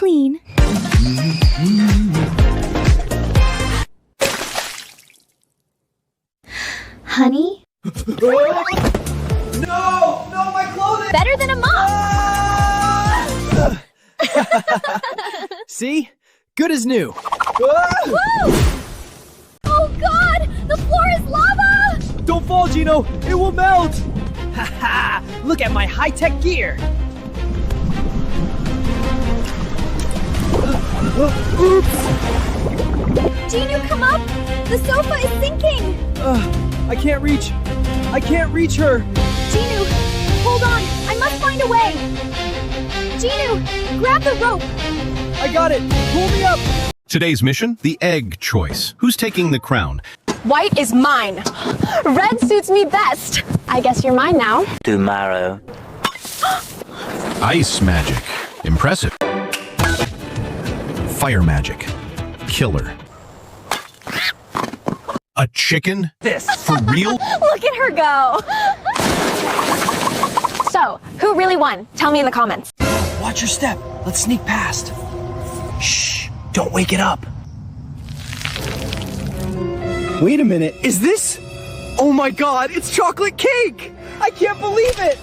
clean. Honey? No! No, my clothing! Better than a mop! See? Good as new. Woo! Oh God! The floor is lava! Don't fall, Gino! It will melt! Haha! Look at my high-tech gear! Oops! Gino, come up! The sofa is sinking! I can't reach her! Gino, hold on! I must find a way! Gino, grab the rope! I got it! Pull me up! Today's mission, the egg choice. Who's taking the crown? White is mine. Red suits me best. I guess you're mine now. Tomorrow. Ice magic. Impressive. Fire magic. Killer. A chicken? This! For real? Look at her go. So, who really won? Tell me in the comments. Watch your step. Let's sneak past. Shh! Don't wake it up. Wait a minute. Is this? Oh my God! It's chocolate cake! I can't believe it!